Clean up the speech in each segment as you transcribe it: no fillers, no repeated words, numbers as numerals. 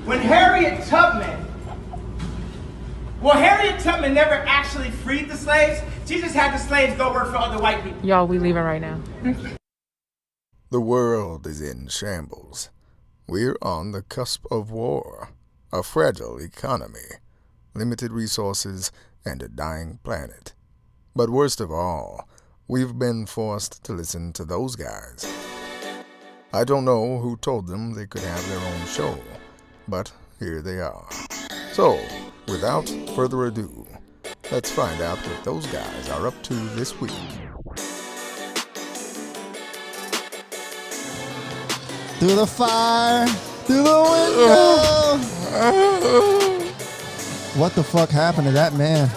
When Harriet Tubman never actually freed the slaves. She just had the slaves go work for other white people. Y'all, we leaving right now. The world is in shambles. We're on the cusp of war, a fragile economy, limited resources, and a dying planet. But worst of all, we've been forced to listen to those guys. I don't know who told them they could have their own show, but here they are. So, without further ado, let's find out what those guys are up to this week. Through the fire, through the window. What the fuck happened to that man?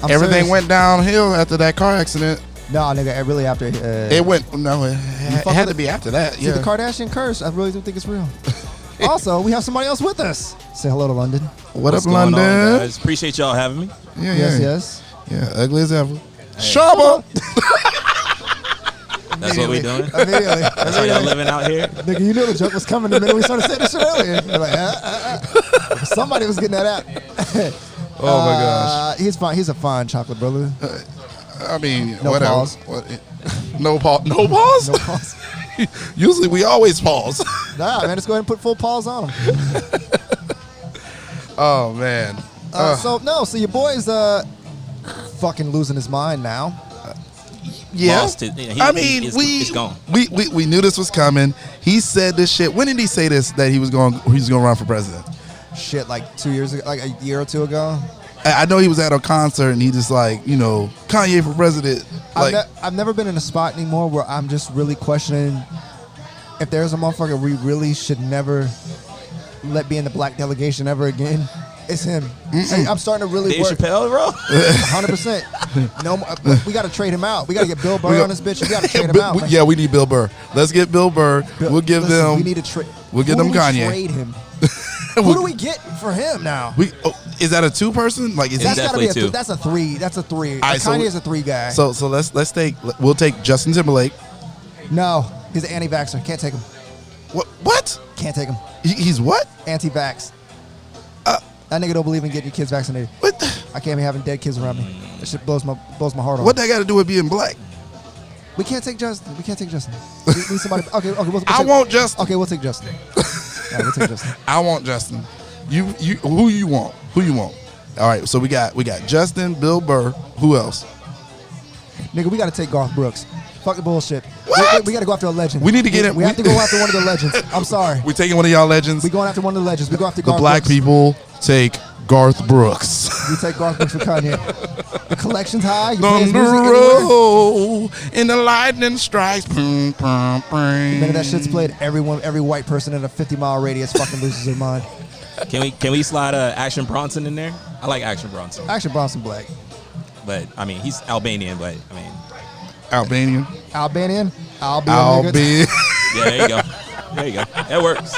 Everything went downhill after that car accident. No, nigga, really after. It went. No, it had to be after that. See, the Kardashian curse. I really do think it's real. Also, we have somebody else with us. Say hello to London. What's up, London? On, guys? Appreciate y'all having me. Yeah, yes. Yeah, ugly as ever. Hey. Shaba. That's what we doing? Immediately. That's how y'all living out here? Nigga, you knew the joke was coming the minute we started saying this shit earlier. You're like, Somebody was getting that out. Oh my gosh. He's fine. He's a fine chocolate brother. I mean, no whatever. Pause. No pause. No pause? No pause. Usually we always pause. Nah, man, just go ahead and put full pause on him. Oh man. So your boy's fucking losing his mind now. Yeah. It's gone. We knew this was coming. He said this shit. When did he say this, that he was going to run for president? Shit, like 2 years ago, like a year or two ago. I know he was at a concert and he just like, Kanye for president. Like, I've never been in a spot anymore where I'm just really questioning if there's a motherfucker we really should never let be in the black delegation ever again. It's him. I'm starting to really Dave work. Chappelle, bro. 100%. No, we got to trade him out. We got to get Bill Burr on this bitch. We got to trade him out. Yeah, we need Bill Burr. Let's get Bill Burr. We'll give them. We need to trade. We'll give them Kanye. Trade him. Who do we get for him now? Is that a 2-person? Like, that's gotta be two. That's a 3. That's a 3. Right, Kanye is a 3 guy. So we'll take Justin Timberlake. No, he's an anti-vaxxer. Can't take him. What? Can't take him. He's what? Anti-vax. That nigga don't believe in getting your kids vaccinated. What? I can't be having dead kids around me. That shit blows my heart off. What that got to do with being black? We can't take Justin. We need somebody. Okay. I want Justin. Okay, we'll take Justin. We'll take Justin. I want Justin. You who you want? Who you want? All right, so we got Justin, Bill Burr. Who else? Nigga, we got to take Garth Brooks. Fuck the bullshit. What? We got to go after a legend. We need to get him. We have to go after one of the legends. I'm sorry. We're taking one of y'all legends. We going after one of the legends. We go after the Garth black Brooks. people take Garth Brooks. We take Garth Brooks for Kanye. The collection's high. Thunder roll and the lightning strikes. The minute that shit's played, every white person in a 50-mile radius fucking loses their mind. Can we slide Action Bronson in there? I like Action Bronson. Action Bronson black. But I mean, he's Albanian. But I mean, Albanian. Yeah, there you go. That works.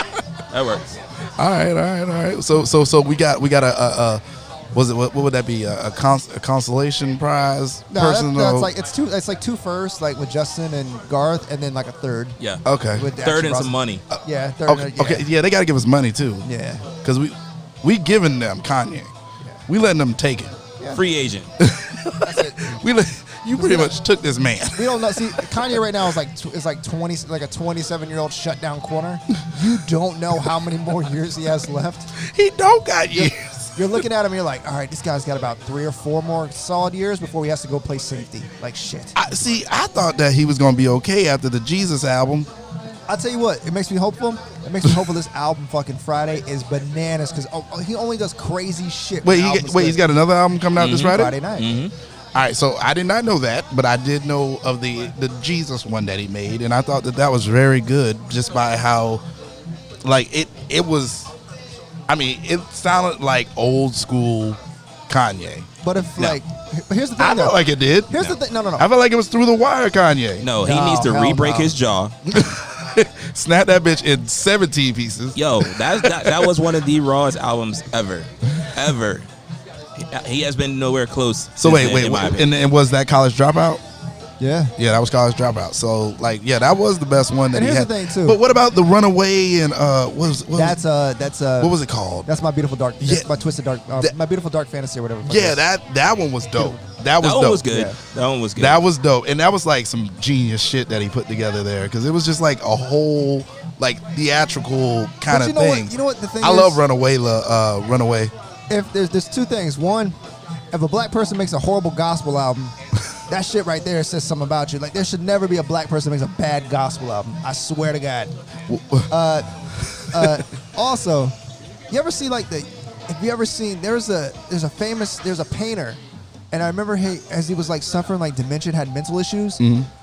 All right. So we got a what would that be? A consolation prize? No, that's like it's like 2 firsts, like with Justin and Garth, and then like a 3rd. Yeah. Okay. With third and some money. Yeah. Third. Okay. Yeah, they got to give us money too. Yeah. Because we giving them Kanye. Yeah. We letting them take it. Yeah. Free agent. That's it. You pretty much took this man. We don't know. See, Kanye right now is like 20, like a 27-year-old shut down corner. You don't know how many more years he has left. He don't got years. You're looking at him and you're like, all right, this guy's got about 3 or 4 more solid years before he has to go play safety. Like shit. I thought that he was gonna be okay after the Jesus album. I'll tell you what, it makes me hopeful. It makes me hopeful this album fucking Friday is bananas because he only does crazy shit. He's got another album coming out this Friday? Friday night. Mm-hmm. All right, so I did not know that, but I did know of the Jesus one that he made, and I thought that was very good just by how, like, it was, I mean, it sounded like old school Kanye. But if, here's the thing, I felt like it did. Here's the thing, no. I felt like it was through the wire Kanye. No, he needs to re-break his jaw. Snap that bitch in 17 pieces. Yo, that was one of the rawest albums ever. He has been nowhere close. So wait, and was that College Dropout? Yeah. Yeah, that was College Dropout. So, like, yeah, that was the best one that And he here's had. the thing, too. But what about the Runaway and what was it called? That's My Beautiful Dark. Yeah. That's My Twisted Dark. My Beautiful Dark Fantasy or whatever. the fuck Yeah, it is. that one was dope. That was That one dope. was good. Yeah. That one was good. That was dope, and that was like some genius shit that he put together there, because it was just like a whole like theatrical kind But of you know thing. what? You know what the thing I is? love Runaway. Runaway. If there's two things. One, if a black person makes a horrible gospel album, that shit right there says something about you. Like there should never be a black person that makes a bad gospel album. I swear to God. Also, you ever see like have you ever seen there's a painter, and I remember as he was like suffering like dementia, had mental issues.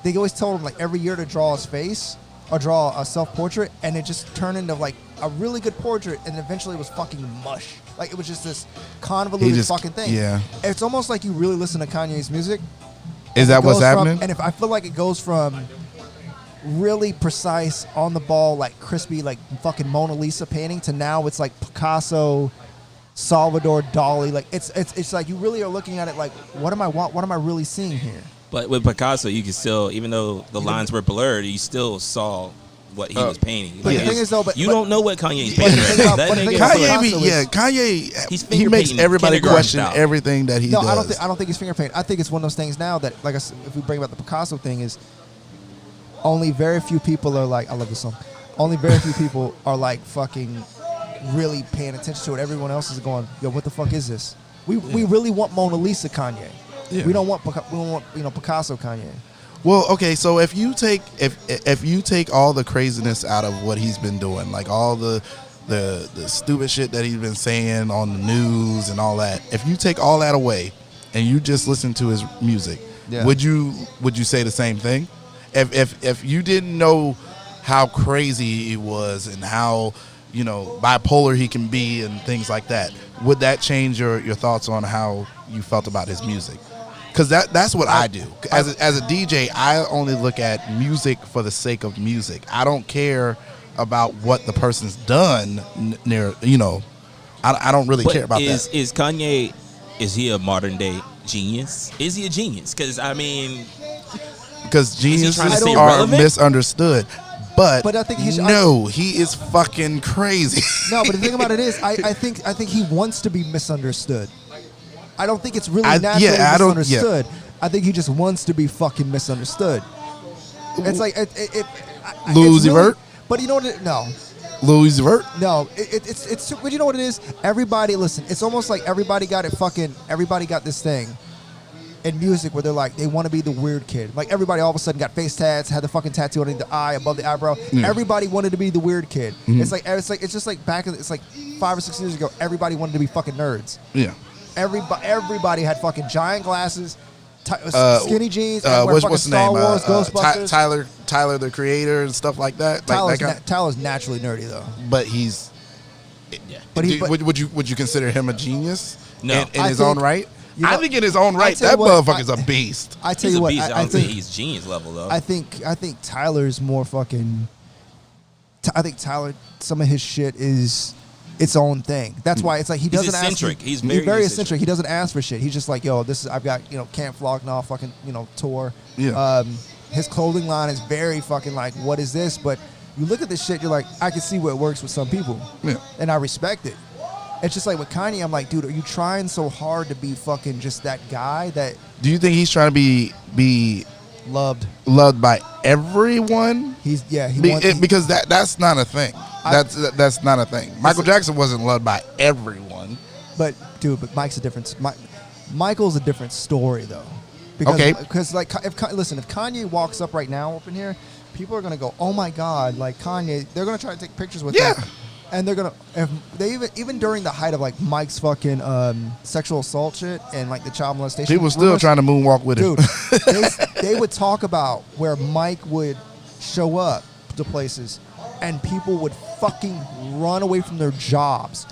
They always told him like every year to draw his face or draw a self-portrait, and it just turned into like a really good portrait, and eventually it was fucking mush. Like it was just this convoluted fucking thing. Yeah. It's almost like you really listen to Kanye's music. Is that what's happening? And if I feel like it goes from really precise, on the ball, like crispy, like fucking Mona Lisa painting, to now it's like Picasso, Salvador Dali. Like it's like you really are looking at it like, what am I really seeing here? But with Picasso, you can still, even though the lines were blurred, you still saw what he was painting. But the thing is, though, you don't know what Kanye's but the painting. thing about- That but the nigga thing is about like- Kanye, He's he makes finger everybody painting question kindergarten style. everything that he No, does. I don't think it's finger paint. I think it's one of those things now that, like I said, if we bring about the Picasso thing, is only very few people are like, I love this song. Only very few people are like fucking really paying attention to it. Everyone else is going, yo, what the fuck is this? We really want Mona Lisa Kanye. Yeah. We don't want Picasso Kanye. Well, okay, so if you take all the craziness out of what he's been doing, like all the stupid shit that he's been saying on the news and all that, if you take all that away and you just listen to his music, Yeah. would you say the same thing? If you didn't know how crazy he was and how bipolar he can be and things like that, would that change your thoughts on how you felt about his music? Because that's what I do. As a DJ, I only look at music for the sake of music. I don't care about what the person's done. I don't really care about that. Is Kanye? Is he a modern day genius? Is he a genius? Because I mean, Because geniuses trying to stay are relevant? misunderstood. But I think he should- he is fucking crazy. No, but the thing about it is, I think he wants to be misunderstood. I don't think it's really I don't- misunderstood. I think he just wants to be fucking misunderstood. It's like Louis it's really- Vert? But you know what? No, Louis Vert. no. It's. But you know what it is? Everybody, listen. It's almost like everybody got this thing in music where they're like, they want to be the weird kid. Like everybody all of a sudden got face tats, had the fucking tattoo underneath the eye, above the eyebrow. Yeah. Everybody wanted to be the weird kid. It's just like it's like 5 or 6 years ago. Everybody wanted to be fucking nerds. Yeah. Everybody had fucking giant glasses, skinny jeans, What's fucking the Star name? Wars, Ghostbusters. Tyler the Creator and stuff like that. Tyler's naturally nerdy though. But he's. But would you consider him a genius? No. In I his think- own right. you know- I think in his own right, tell that you what, motherfucker's a beast. I tell he's you a what, beast. I I don't think think he's genius level though. I think Tyler's more fucking. I think Tyler, some of his shit is its own thing. That's why it's like he doesn't eccentric. ask. He's very very eccentric. He doesn't ask for shit. He's just like, yo, this is I've got Camp Flog now fucking tour. Yeah. His clothing line is very fucking like, what is this? But you look at this shit, you're like, I can see where it works with some people. Yeah. And I respect it. It's just like with Kanye, I'm like, dude, are you trying so hard to be fucking just that guy that Do you think he's trying to be loved? loved by everyone? Because that's not a thing. That's not a thing. Michael Jackson wasn't loved by everyone. But Mike's a different. Michael's a different story though. Because, Okay. Because like, if Kanye walks up right now up in here, people are gonna go, oh my god, like Kanye. They're gonna try to take pictures with Yeah. him. And they're gonna, if they even during the height of like Mike's fucking sexual assault shit and like the child molestation, People still rumors, trying to moonwalk with him. dude, they would talk about where Mike would show up to places and people would fucking run away from their jobs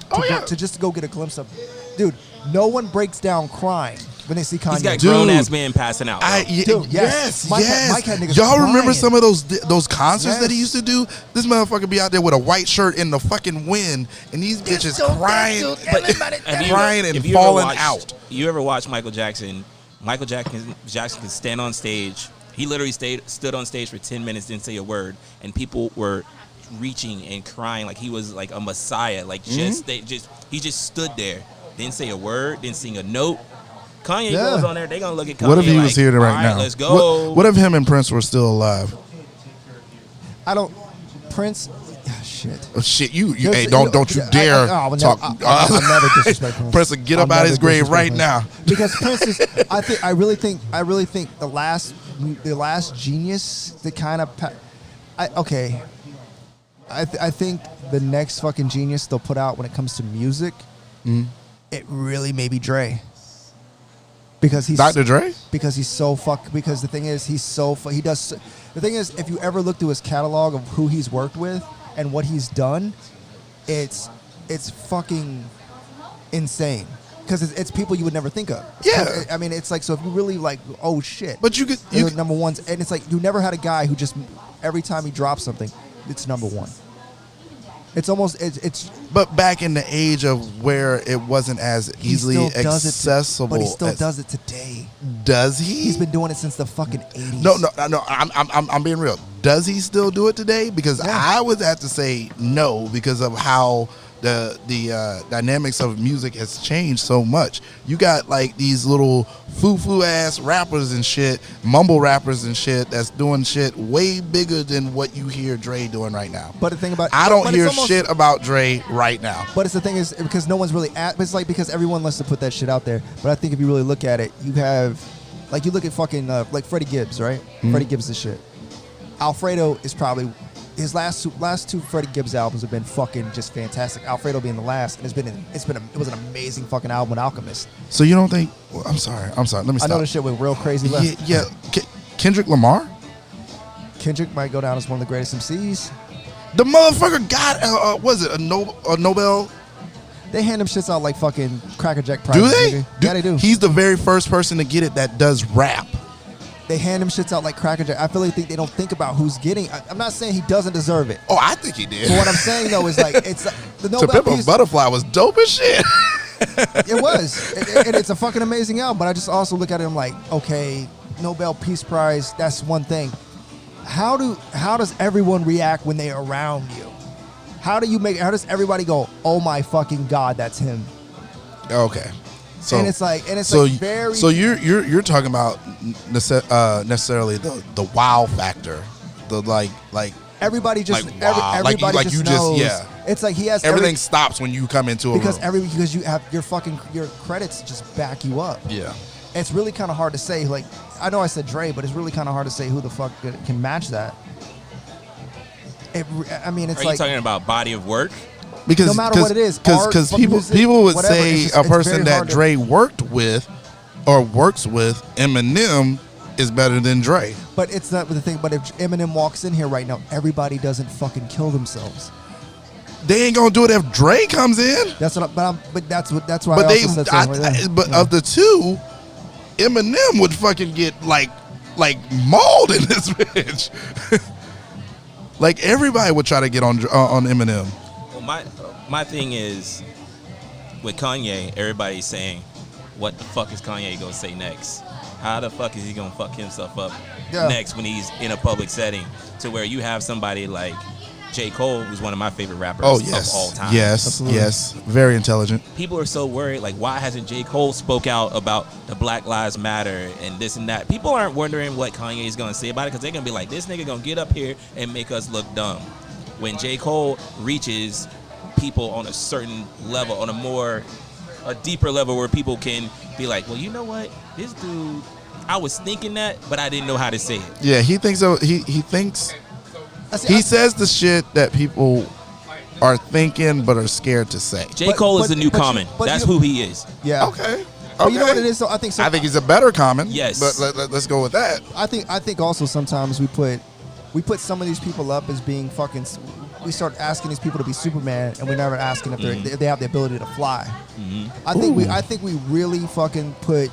to just go get a glimpse of. Dude, no one breaks down crying when they see Kanye. He's got Dude. grown ass man passing out. though. Dude, yes. Mike had niggas Y'all remember crying. some of those concerts that he Yes. used to do? This motherfucker be out there with a white shirt in the fucking wind, and these bitches crying, crying and if you falling ever watched- out. You ever watch Michael Jackson? Michael Jackson can stand on stage. He literally stood on stage for 10 minutes, didn't say a word, and people were reaching and crying like he was like a messiah. Like he just stood there, didn't say a word, didn't sing a note. Kanye goes on there, they gonna look at Kanye. What if he like, was here right all now? Let's go. What if him and Prince were still alive? Prince. Shit. Oh, shit, you hey, don't you dare talk. I'll never disrespect Prince. Prince will get up out of his grave right now. Because Prince is, I really think the last genius that kind of, I think the next fucking genius they'll put out when it comes to music, it really may be Dre. Because he's Dr. Dre? Because he's so because the thing is the thing is, if you ever look through his catalog of who he's worked with and what he's done, it's fucking insane. Because it's people you would never think of. Yeah. I mean, it's like, so if you really like, oh shit. But you could number ones, and it's like you never had a guy who just every time he drops something, it's number one. It's almost it's. But back in the age of where it wasn't as easily accessible, but he still does it today. Does he? He's been doing it since the fucking 80s. No. I'm being real. Does he still do it today? Because I would have to say no, because of how the dynamics of music has changed so much. You got like these little foo-foo ass rappers and shit, mumble rappers and shit that's doing shit way bigger than what you hear Dre doing right now. But the thing about I don't hear shit about Dre right now. But it's the thing is because no one's really it's like because everyone wants to put that shit out there. But I think if you really look at it, you have like you look at fucking like Freddie Gibbs, right? Freddie Gibbs is shit. Alfredo is probably his last two Freddie Gibbs albums have been fucking just fantastic. Alfredo being the last, and it was an amazing fucking album with Alchemist. So you don't think? Well, I'm sorry. Let me stop. I know this shit went real crazy left. Yeah. Kendrick Lamar. Kendrick might go down as one of the greatest MCs. The motherfucker got was it a Nobel? They hand them shits out like fucking Cracker Jack prizes. Do they? Nigga. Yeah, they do. He's the very first person to get it that does rap. They hand him shits out like Cracker Jack. I really think they don't think about who's getting. I'm not saying he doesn't deserve it. Oh, I think he did. But what I'm saying though is like it's the Nobel To Pimp a Peace. Butterfly was dope as shit. It was, and it's a fucking amazing album. But I just also look at it and I'm like, okay, Nobel Peace Prize. That's one thing. How does everyone react when they're around you? How does everybody go, oh my fucking God, that's him? Okay. So it's like very. So you're talking about necessarily the wow factor, the like everybody just like, wow. everybody like just you knows. just It's like he has everything stops when you come into a because room. because you have your credits just back you up. Yeah. It's really kind of hard to say. Like I know I said Dre, but it's really kind of hard to say who the fuck can match that. I mean, it's Are like you talking about body of work? Because no matter what it is, because people would say a person that Dre worked with or works with, Eminem, is better than Dre. But it's not the thing. But if Eminem walks in here right now, everybody doesn't fucking kill themselves. They ain't gonna do it if Dre comes in. That's what. But that's why. But I also said of the two, Eminem would fucking get like mauled in this bitch. Like everybody would try to get on Eminem. Well, my thing is with Kanye, everybody's saying, what the fuck is Kanye gonna say next? How the fuck is he gonna fuck himself up next when he's in a public setting? To where you have somebody like J. Cole, who's one of my favorite rappers of all time. Yes, very intelligent. People are so worried, like, why hasn't J. Cole spoke out about the Black Lives Matter and this and that? People aren't wondering what Kanye is going to say about it because they're going to be like, this nigga going to get up here and make us look dumb. When J. Cole reaches people on a certain level, on a deeper level where people can be like, well, you know what? This dude, I was thinking that, but I didn't know how to say it. Yeah, he thinks so. He thinks... He says the shit that people are thinking but are scared to say. J. Cole is the new Common. That's who he is. Yeah. Okay. But you know what it is? So I think he's a better Common. Yes. But let's go with that. I think also sometimes we put some of these people up as being fucking. We start asking these people to be Superman, and we're never asking if they have the ability to fly. Mm-hmm. I think we really fucking put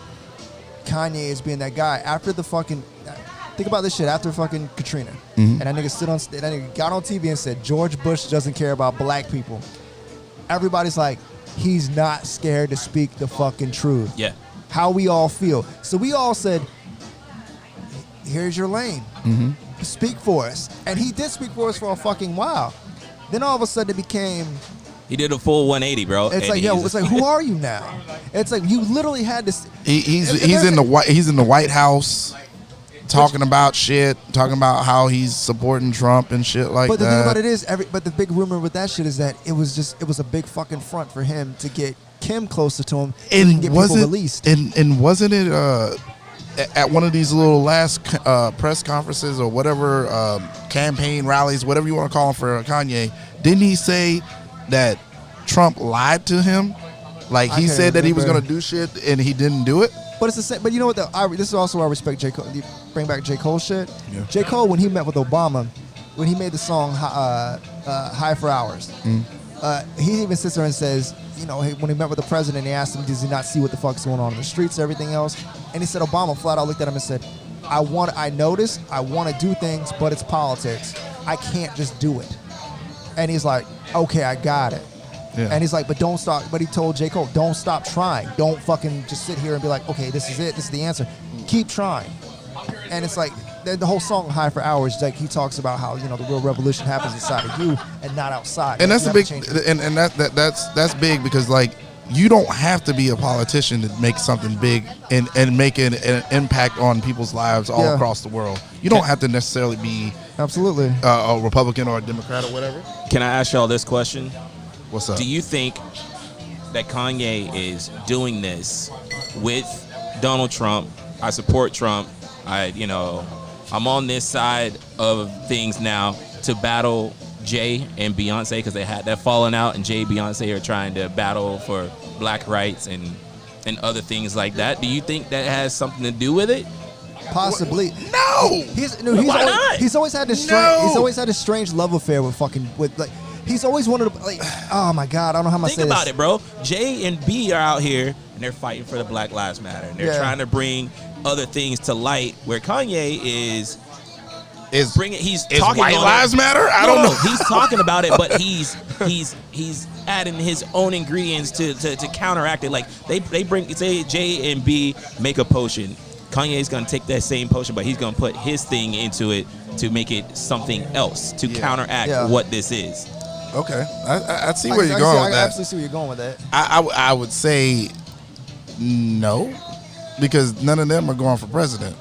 Kanye as being that guy after the fucking. Think about this shit after fucking Katrina, and that nigga got on TV and said George Bush doesn't care about black people. Everybody's like, he's not scared to speak the fucking truth. Yeah. How we all feel. So we all said here's your lane. Speak for us. And he did speak for us for a fucking while. Then all of a sudden it became... He did a full 180, bro. It's like, yo, it's like, who are you now? It's like you literally had to... He's in the White House talking about shit, talking about how he's supporting Trump and shit like that. But the thing about it is, but the big rumor with that shit is that it was a big fucking front for him to get Kim closer to him so he can get people released. And wasn't it at one of these little last press conferences or whatever, campaign rallies, whatever you want to call them for Kanye, didn't he say that Trump lied to him? Like he said that he was going to do shit and he didn't do it? But it's the same. But you know what? This is also why I respect J. Cole. You bring back J. Cole shit. Yeah. J. Cole, when he met with Obama, when he made the song "High for Hours," he even sits there and says, you know, when he met with the president, he asked him, does he not see what the fuck's going on in the streets, everything else? And he said, Obama flat out looked at him and said, I notice, I want to do things, but it's politics. I can't just do it. And he's like, okay, I got it. Yeah. And he's like, but don't stop. But he told J. Cole, don't stop trying. Don't fucking just sit here and be like, okay, this is it. This is the answer. Keep trying. And it's like, the whole song "High for Hours," like he talks about how, you know, the real revolution happens inside of you and not outside. And that's a big, and that's big because like you don't have to be a politician to make something big and make an impact on people's lives all across the world. You don't have to necessarily be absolutely a Republican or a Democrat or whatever. Can I ask y'all this question? What's up? Do you think that Kanye is doing this with Donald Trump? I support Trump. I'm on this side of things now to battle Jay and Beyonce because they had that falling out, and Jay and Beyonce are trying to battle for black rights and other things like that. Do you think that has something to do with it? Possibly. No. Why not? He's always had this strange love affair with he's always wanted to, like, oh my God, I don't know how much. Think about it, bro. Jay and B are out here and they're fighting for the Black Lives Matter, and they're trying to bring other things to light. Where Kanye is bringing, he's talking White Lives Matter. I don't know. He's talking about it, but he's adding his own ingredients to counteract it. Like they bring, say Jay and B make a potion. Kanye's gonna take that same potion, but he's gonna put his thing into it to make it something else to counteract what this is. Okay, I see where you're going with that. I absolutely see where you're going with that. I would say no, because none of them are going for president.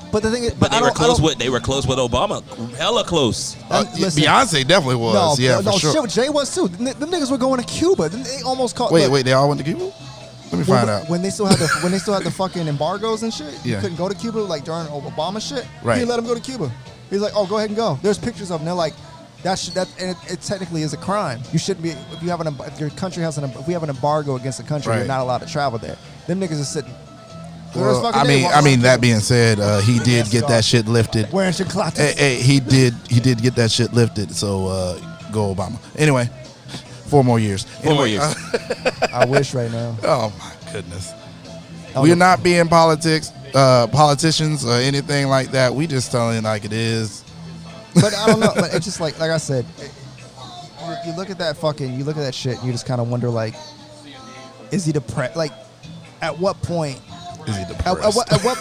But the thing is, they were close with Obama, hella close. Beyonce definitely was. For sure. Shit, Jay was too. Them niggas were going to Cuba. They almost caught. Wait, they all went to Cuba? Let me find out. When they still had the fucking embargoes and shit, you couldn't go to Cuba like during Obama shit. Right. He let them go to Cuba. He's like, oh, go ahead and go. There's pictures of them. They're like, and it technically is a crime. You shouldn't be if your country has if we have an embargo against a country, you're not allowed to travel there. Them niggas are sitting. Well, I mean, that being said, he did get that shit lifted. Wearing chocolates. Hey, he did get that shit lifted. So go Obama. Anyway, 4 more years. 4 more years. I wish right now. Oh my goodness. We're not being politicians or anything like that. We just telling it like it is. But I don't know. But it's just like I said, you look at that shit, and you just kind of wonder, like, is he depressed? Like, at what point is he depressed? At what?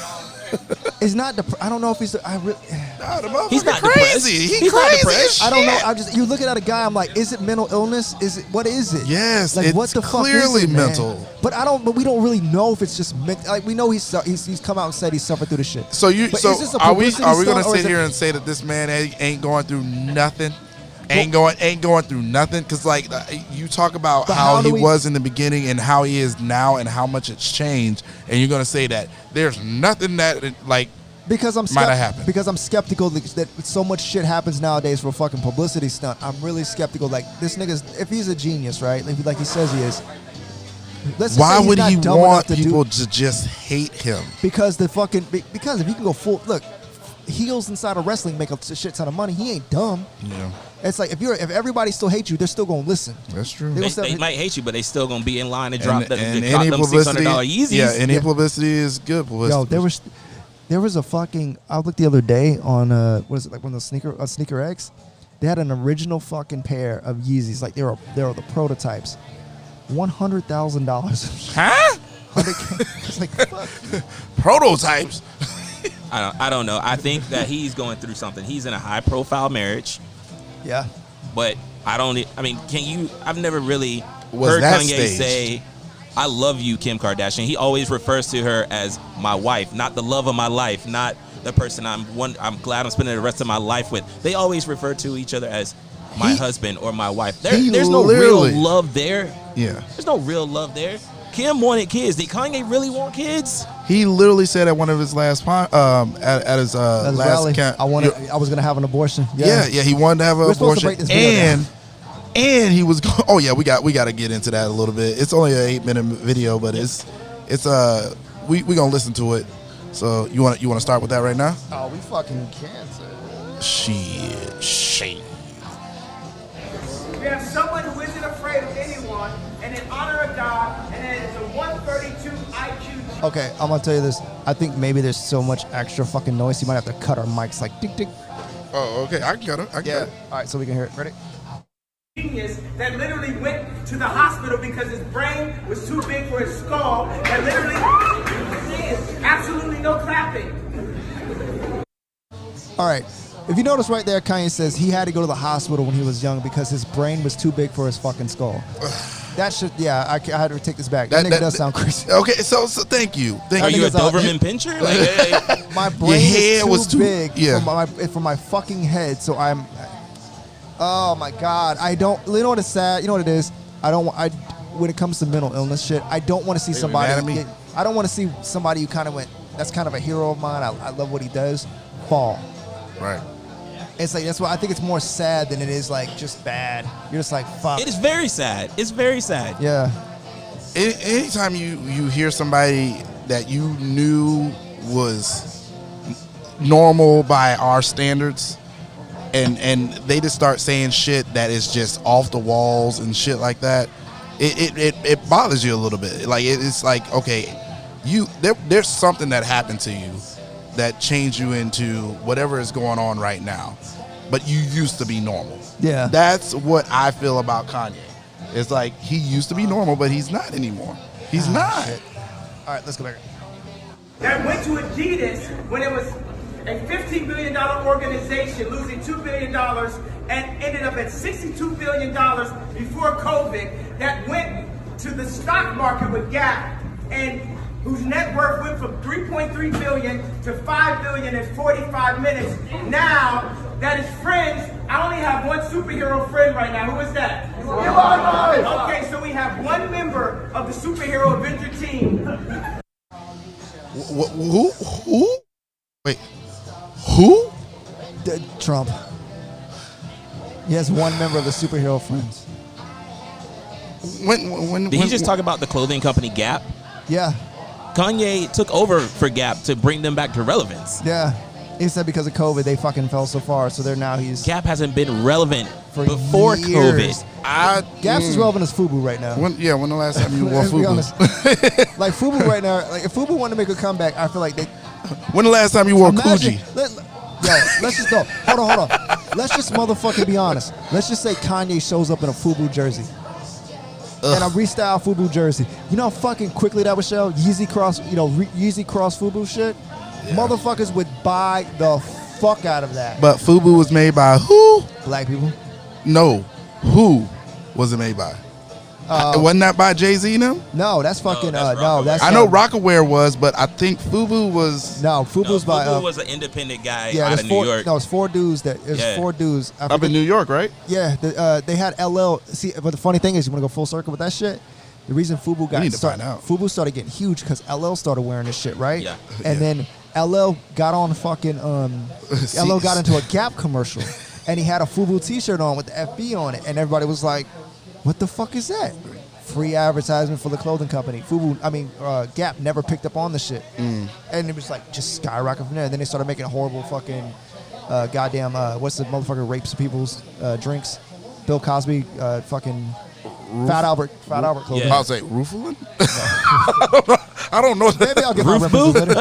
It's not depressed. I don't know if he's. He's not crazy. He's not depressed. I don't know. You look at a guy. I'm like, is it mental illness? What is it? Yes, like, it's what the fuck clearly is it, mental. Man? But we don't really know if it's just like we know he's come out and said he suffered through the shit. So are we gonna sit here and and say that this man ain't going through nothing? Ain't going through nothing? Because like you talk about how he was in the beginning and how he is now and how much it's changed, and you're gonna say that there's nothing that might have happened. Because I'm skeptical that so much shit happens nowadays for a fucking publicity stunt. I'm really skeptical. Like this nigga's, if he's a genius, right? Like he says he is. Why would he want people to just hate him? Because if he can go full look. Heels inside of wrestling make a shit ton of money. He ain't dumb. Yeah. It's like if everybody still hates you, they're still gonna listen. That's true. They might hate you, but they still gonna be in line to drop them $600 Yeezys. Yeah, any publicity is good publicity. Yo, there was a fucking. I looked the other day on what is it, like one of those Sneaker X. They had an original fucking pair of Yeezys. Like they were the prototypes. $100,000. Huh? It's like fuck. Prototypes. I don't know. I think that he's going through something. He's in a high profile marriage, Yeah. but I mean, can you? I've never really Was heard that Kanye staged? say, "I love you, Kim Kardashian." He always refers to her as my wife, not the love of my life, not the person I'm glad I'm spending the rest of my life with. They always refer to each other as my husband or my wife. There's no real literally- love there. Yeah. There's no real love there. Kim wanted kids. Did Kanye really want kids? He literally said at one of his last at his That's last rally. camp. I was gonna have an abortion. Yeah, he wanted to have an We're supposed to abortion, break this video down. and he was. Oh yeah, we got to get into that a little bit. It's only an 8-minute video, but we gonna listen to it. So you want to start with that right now? Oh, we fucking cancer. Shit. We have someone who isn't afraid of anyone, and in honor of God, and it is a 132 IQ. Okay, I'm gonna tell you this. I think maybe there's so much extra fucking noise. You might have to cut our mics like tick tick. Oh, okay. I got it. Yeah. All right, so we can hear it. Ready? Genius that literally went to the hospital because his brain was too big for his skull. That literally, absolutely no clapping. All right. If you notice right there, Kanye says he had to go to the hospital when he was young because his brain was too big for his fucking skull. That should, yeah, I had to take this back. That nigga does sound crazy. Okay, so thank you. Are you a Doberman pinscher? Like, hey. My brain head is was too big yeah. for my fucking head, so I'm. Oh my God, I don't. You know what is sad? You know what it is? When it comes to mental illness shit, I don't want to see somebody. I don't want to see somebody who kind of went. That's kind of a hero of mine. I love what he does. Fall. Right. It's like that's why I think it's more sad than it is like just bad. You're just like fuck. It is very sad. It's very sad. Yeah. Anytime you hear somebody that you knew was normal by our standards, and they just start saying shit that is just off the walls and shit like that, it bothers you a little bit. Like it's like, okay, there's something that happened to you that changed you into whatever is going on right now, but you used to be normal. Yeah. That's what I feel about Kanye. It's like he used to be normal, but he's not anymore. He's not. Shit. All right, let's go back. That went to Adidas when it was a $15 billion organization losing $2 billion and ended up at $62 billion before COVID. That went to the stock market with Gap and whose net worth went from 3.3 billion to 5 billion in 45 minutes. Now that is friends. I only have one superhero friend right now. Who is that? Okay, so we have one member of the superhero Avenger team. Who? Wait. Who? Trump. He has one member of the superhero friends. When Did he just talk about the clothing company Gap? Yeah. Kanye took over for Gap to bring them back to relevance. Yeah. He said because of COVID, they fucking fell so far. So they're now he's Gap hasn't been relevant for before years. COVID. Gap's as relevant as FUBU right now. When the last time you wore Let's be FUBU? honest. Like FUBU right now, like if FUBU wanted to make a comeback, I feel like they. When the last time you wore Imagine, Coogee? let's just go. Hold on. Let's just motherfucking be honest. Let's just say Kanye shows up in a FUBU jersey. And a restyled FUBU jersey. You know how fucking quickly that would show? Yeezy Cross FUBU shit? Yeah. Motherfuckers would buy the fuck out of that. But FUBU was made by who? Black people. No. Who was it made by? Wasn't that by Jay-Z now? No, that's fucking that's I know Rockaware was, but I think FUBU was. No, FUBU's by. FUBU was an independent guy yeah, out of New York. No, it's four dudes four dudes. Up in New York, right? Yeah, they had LL. See, but the funny thing is, you want to go full circle with that shit. The reason FUBU started getting huge because LL started wearing this shit, right? Yeah. And then LL got on fucking LL got into a Gap commercial, and he had a FUBU T-shirt on with the FB on it, and everybody was like, "What the fuck is that?" Free advertisement for the clothing company. Gap never picked up on the shit, and it was like just skyrocketing from there. And then they started making horrible fucking goddamn what's the motherfucker rapes people's drinks? Bill Cosby fucking Fat Albert clothing. Yeah. I'll say Roofalin? I don't know. Maybe I'll get my references later.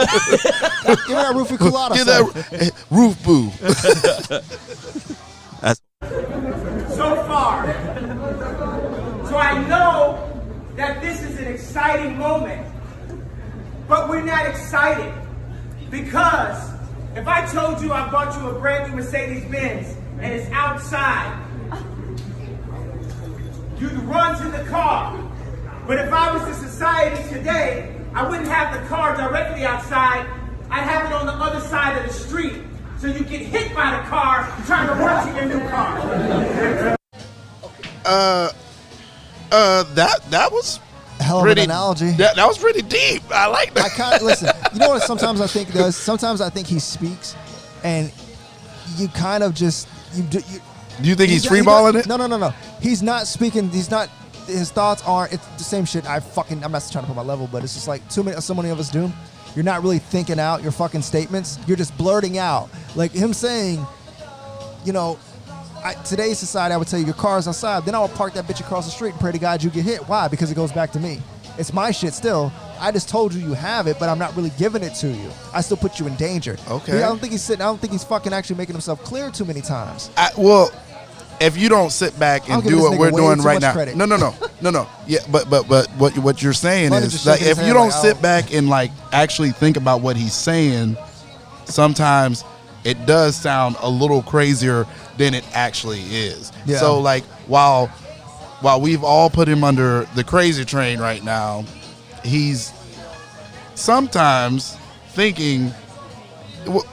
Give me that Roofy Colada. Get that Roof Boo. So far. So I know that this is an exciting moment, but we're not excited because If I told you I bought you a brand new Mercedes-Benz and it's outside, you'd run to the car. But if I was in society today, I wouldn't have the car directly outside. I'd have it on the other side of the street. So you get hit by the car trying to run to your new car. That was Hell of pretty, an analogy. That was pretty deep. I like that. I kind of listen. You know what? Sometimes I think does. Sometimes I think he speaks, and you kind of just Do you think he's freeballing it? No. He's not speaking. He's not. His thoughts aren't. It's the same shit. I'm not trying to put my level, but it's just like so many of us do. You're not really thinking out your fucking statements. You're just blurting out. Like him saying, you know, today's society, I would tell you your car's outside. Then I would park that bitch across the street and pray to God you get hit. Why? Because it goes back to me. It's my shit still. I just told you have it, but I'm not really giving it to you. I still put you in danger. Okay. I don't think he's fucking actually making himself clear too many times. Well, if you don't sit back and do what we're doing right now, credit. no. Yeah, but what you're saying Buddy is just like shaking his if you head don't like, sit back and like actually think about what he's saying, sometimes it does sound a little crazier than it actually is. Yeah. So like while we've all put him under the crazy train right now, he's sometimes thinking,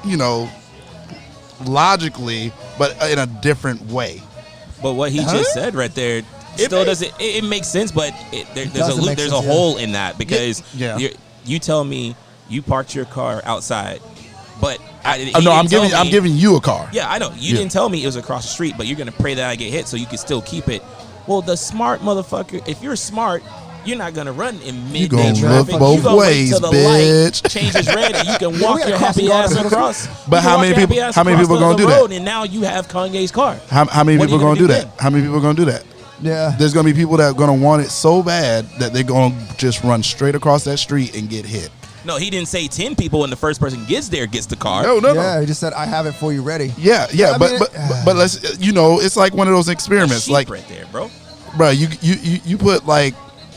you know, logically, but in a different way. But what he just said right there still doesn't. It makes sense, but there's a hole in that because you tell me you parked your car outside, but I'm giving you a car. Yeah, I know. You didn't tell me it was across the street, but you're gonna pray that I get hit so you can still keep it. Well, the smart motherfucker, if you're smart, you're not gonna run in midday traffic. Look both ways, wait till the bitch. light changes red and you can walk your happy ass across. But how many people gonna do that? And now you have Kanye's car. How many people gonna do that? How many people gonna do that? Yeah. There's gonna be people that are gonna want it so bad that they're gonna just run straight across that street and get hit. No, he didn't say 10 people when the first person gets there gets the car. No. Yeah, he just said, I have it for you ready. Yeah, but let's, you know, it's like one of those experiments. Like right there, bro. You put like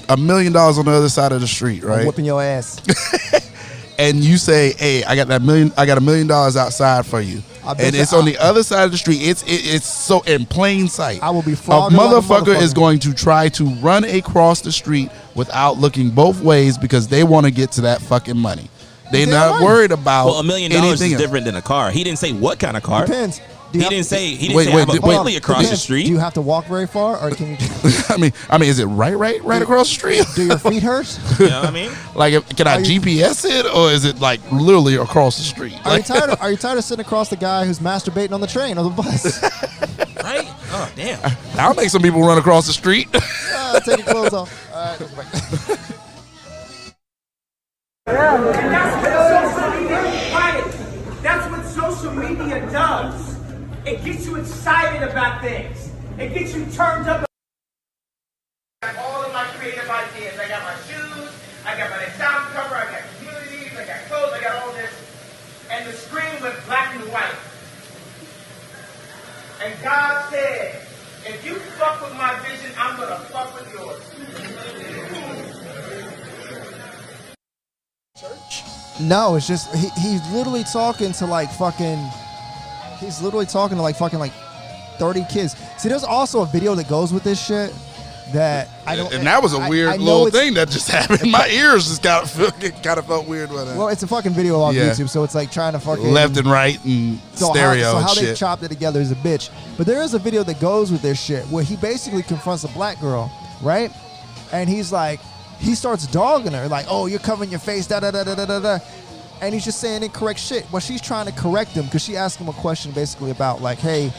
$1 million on the other side of the street, right? I'm whipping your ass. And you say, hey, I got $1 million outside for you. And it's on the other side of the street. It's so in plain sight. I will be a flogged. motherfucker is going to try to run across the street without looking both ways because they want to get to that fucking money. They're not worried about $1 million is different than a car. He didn't say what kind of car. Depends. He didn't say I have a Bentley across the street. Do you have to walk very far, or can you? I mean, is it right across the street? Do your feet hurt? You know what I mean? Like, can I GPS it, or is it like literally across the street? Are you tired of sitting across the guy who's masturbating on the train or the bus? Right? Oh damn! I'll make some people run across the street. Take your clothes off. All right. And that's what social media does. It gets you excited about things. It gets you turned up. I got all of my creative ideas. I got my shoes, I got my sound cover, I got communities, I got clothes, I got all this. And the screen went black and white. And God said, if you fuck with my vision, I'm going to fuck with yours. No, it's just he's literally talking to like fucking. He's literally talking to like fucking like 30 kids. See, there's also a video that goes with this shit that I don't. And that was a weird little thing that just happened. My ears just kind of felt weird with that. Well, it's a fucking video on YouTube, so it's like trying to fucking left and right and stereo and how shit. they chopped it together is a bitch. But there is a video that goes with this shit where he basically confronts a black girl, right? And he's like, he starts dogging her, like, oh, you're covering your face, da da da da da da da. And he's just saying incorrect shit. Well, she's trying to correct him because she asked him a question basically about like, hey,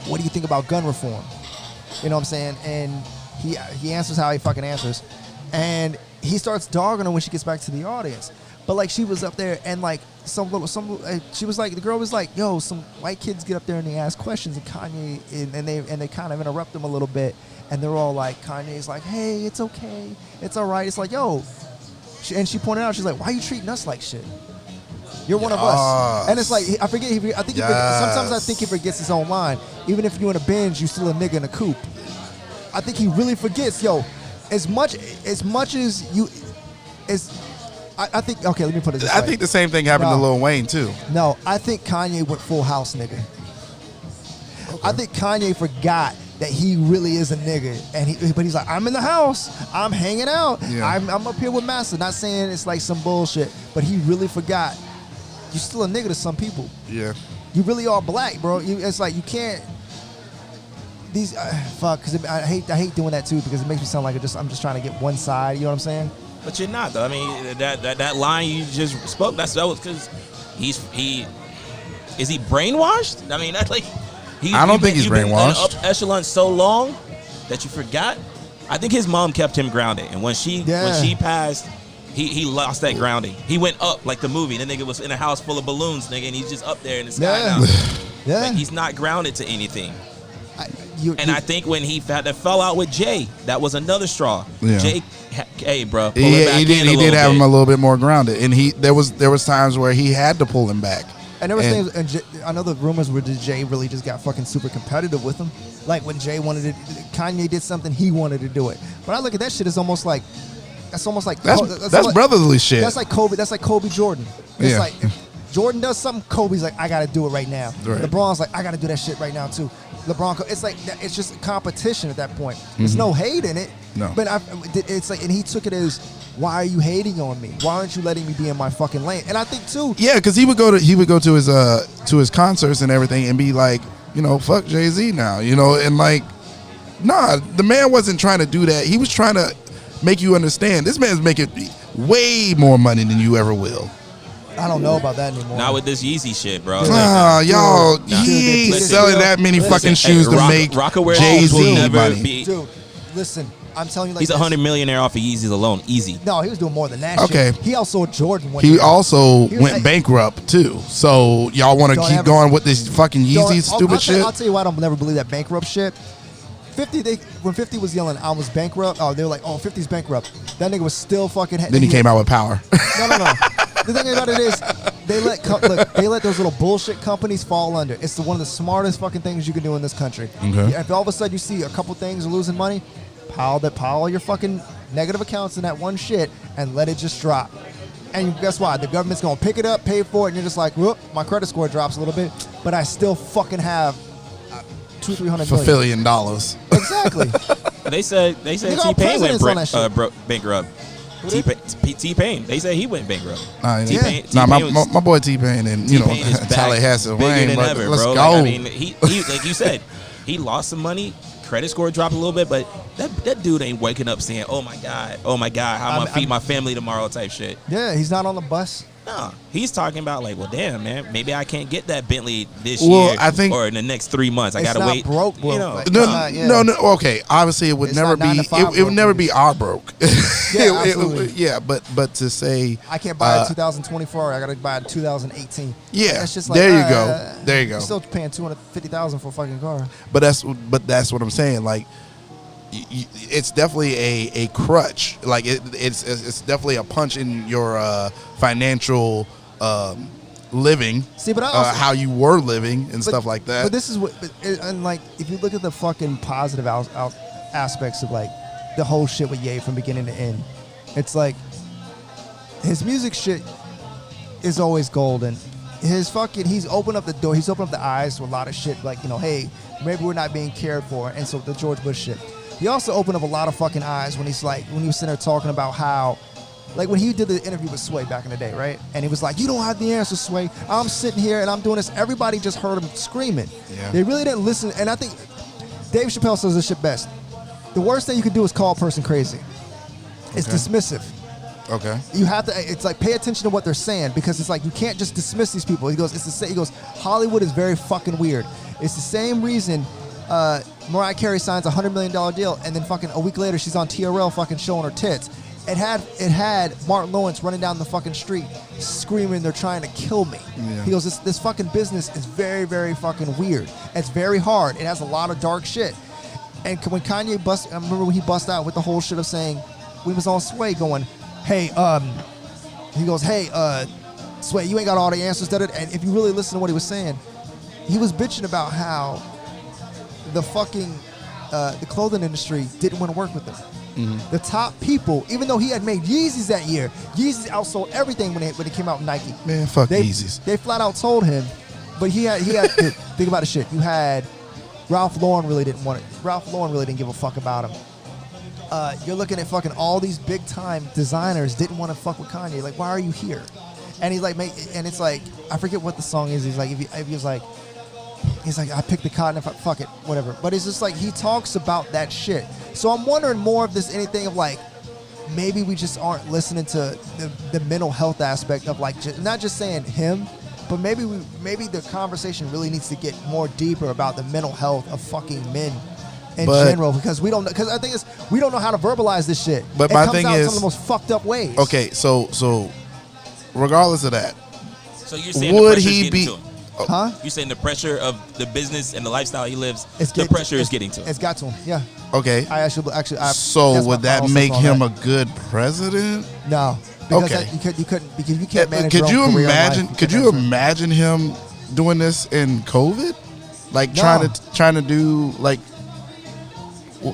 what do you think about gun reform? You know what I'm saying? And he answers how he fucking answers. And he starts dogging her when she gets back to the audience. But like she was up there and like she was like, the girl was like, yo, some white kids get up there and they ask questions and Kanye and they kind of interrupt them a little bit. And they're all like, Kanye's like, hey, it's okay. It's all right. It's like, yo. And she pointed out, she's like, why are you treating us like shit? You're one of us. And it's like, I forget, sometimes I think he forgets his own line. Even if you're in a Benz, you still a nigga in a coupe. I think he really forgets, yo, as much as you, I think, okay, let me put it this way. I think the same thing happened to No. Lil Wayne too. No, I think Kanye went full house nigga. I think Kanye forgot that he really is a nigga, but he's like, I'm in the house, I'm hanging out, Yeah. I'm up here with Master. Not saying it's like some bullshit, but he really forgot. You're still a nigga to some people. Yeah. You really are black, bro. It's like you can't. These fuck, because I hate doing that too, because it makes me sound like I'm just trying to get one side. You know what I'm saying? But you're not though. I mean, that line you just spoke, that was because is he brainwashed? I mean, that's like I don't think he's you've been brainwashed. Up echelon so long that you forgot. I think his mom kept him grounded, and when she passed, he lost that grounding. He went up like the movie. The nigga was in a house full of balloons, nigga, and he's just up there in the sky now. Yeah. Like, he's not grounded to anything. I think when he fell out with Jay, that was another straw. Yeah. Jay, hey, bro, pull him back He in a did little have him bit. a little bit more grounded, and there was times where he had to pull him back. And there was things, and I know the rumors were that Jay really just got fucking super competitive with him. Like when Jay Kanye did something, he wanted to do it. But I look at that shit, it's almost like, that's brotherly shit. That's like Kobe Jordan. It's Yeah. like if Jordan does something, Kobe's like, I got to do it right now. Right. LeBron's like, I got to do that shit right now too. It's like it's just a competition at that point. There's no hate in it. No. But it's like, and he took it as, why are you hating on me? Why aren't you letting me be in my fucking lane? And I think too. Yeah, because he would go to his concerts and everything and be like, fuck Jay-Z now, and like, nah, the man wasn't trying to do that. He was trying to make you understand this man's making way more money than you ever will. I don't know about that anymore. Not with this Yeezy shit, bro. Y'all, Nah. he ain't Dude, selling that many fucking shoes to make Rockaware Jay-Z will never money. be. Dude, listen, I'm telling you, like He's this. $100 millionaire off of Yeezys alone, easy. No, he was doing more than that. Okay. Shit. He also Jordan. He also He was went like- bankrupt too. So y'all want to Don't keep ever- going with this fucking Yeezy stupid shit? I'll tell you why I don't never believe that bankrupt shit. 50, when 50 was yelling, I was bankrupt. Oh, they were like, oh, 50's bankrupt. That nigga was still fucking. Then he came out with Power. No. The thing about it is, they let those little bullshit companies fall under. It's one of the smartest fucking things you can do in this country. Okay. If all of a sudden you see a couple things are losing money, pile all your fucking negative accounts in that one shit and let it just drop. And guess what? The government's gonna pick it up, pay for it, and you're just like, whoop, my credit score drops a little bit, but I still fucking have $200-300 million. $1 billion. Exactly. They said Nigga, our T-Pain went president's on that shit. bankrupt. T-Pain. They said he went bankrupt. Yeah. T-Pain Nah, was- my boy T-Pain and T-Pain is back Tallahassee bigger Wayne, than but ever, let's bro. go. Like, I mean, he like you said, he lost some money. Credit score dropped a little bit, but that dude ain't waking up saying, "Oh my god, how am I gonna feed my family tomorrow?" type shit. Yeah, he's not on the bus. No, he's talking about like, well, damn, man, maybe I can't get that Bentley this Well, year, I think- or in the next 3 months. I It's gotta not wait. broke, you know, like, No, okay. Obviously, it would It's never not 9 be. to 5 It would broke, never it's- be our broke. Yeah, absolutely. Yeah, but to say I can't buy a 2024. I gotta buy a 2018. Yeah, That's just like, there you go. There you go. You're still paying $250,000 for a fucking car. But that's what I'm saying. Like, it's definitely a crutch. Like it's definitely a punch in your financial living. See, but I also, how you were living and stuff like that. But this is and like, if you look at the fucking positive aspects of like the whole shit with Ye from beginning to end, it's like his music shit is always golden. He's opened up the door. He's opened up the eyes to a lot of shit. Like, hey, maybe we're not being cared for. And so the George Bush shit. He also opened up a lot of fucking eyes when he was sitting there talking about how, like when he did the interview with Sway back in the day, right? And he was like, you don't have the answer, Sway. I'm sitting here and I'm doing this. Everybody just heard him screaming. Yeah. They really didn't listen. And I think Dave Chappelle says this shit best. The worst thing you can do is call a person crazy. It's dismissive. Okay. You have to. It's like, pay attention to what they're saying, because it's like you can't just dismiss these people. He goes, Hollywood is very fucking weird. It's the same reason Mariah Carey signs a $100 million deal, and then fucking a week later she's on TRL fucking showing her tits. It had Martin Lawrence running down the fucking street screaming, "They're trying to kill me." Yeah. He goes, this fucking business is very, very fucking weird. It's very hard. It has a lot of dark shit. And when Kanye I remember when he bust out with the whole shit of saying, we was on Sway going, hey, he goes, hey, Sway, you ain't got all the answers. And if you really listen to what he was saying, he was bitching about how the fucking the clothing industry didn't want to work with him. The top people, even though he had made Yeezys that year, Yeezys outsold everything when it came out with Nike. Man, fuck they, Yeezys. They flat out told him, but he had dude, think about the shit. You had Ralph Lauren really didn't want it. Ralph Lauren really didn't give a fuck about him. You're looking at fucking all these big time designers didn't want to fuck with Kanye. Like, why are you here? And he's like, and it's like, I forget what the song is. He's like, if he was like, he's like, I picked the cotton, if I, fuck it, whatever. But it's just like, he talks about that shit. So I'm wondering more of this, anything of like, maybe we just aren't listening to the mental health aspect of like, not just saying him, but maybe the conversation really needs to get more deeper about the mental health of fucking men in general, because we don't, because I think we don't know how to verbalize this shit. But it my comes thing out in is, some of the most fucked up ways. Okay, so regardless of that, So you're saying would the pressure's he getting be? to him? Huh? You're saying the pressure of the business and the lifestyle he lives, It's the pressure is getting to him. It's got to him. Yeah. Okay. I actually. So that's would my that final make thoughts on him that. a good president? No. Because Okay. you couldn't because you can't manage Could your you own career in imagine? life. Could can't you manage your- imagine him doing this in COVID? Like No. trying to do like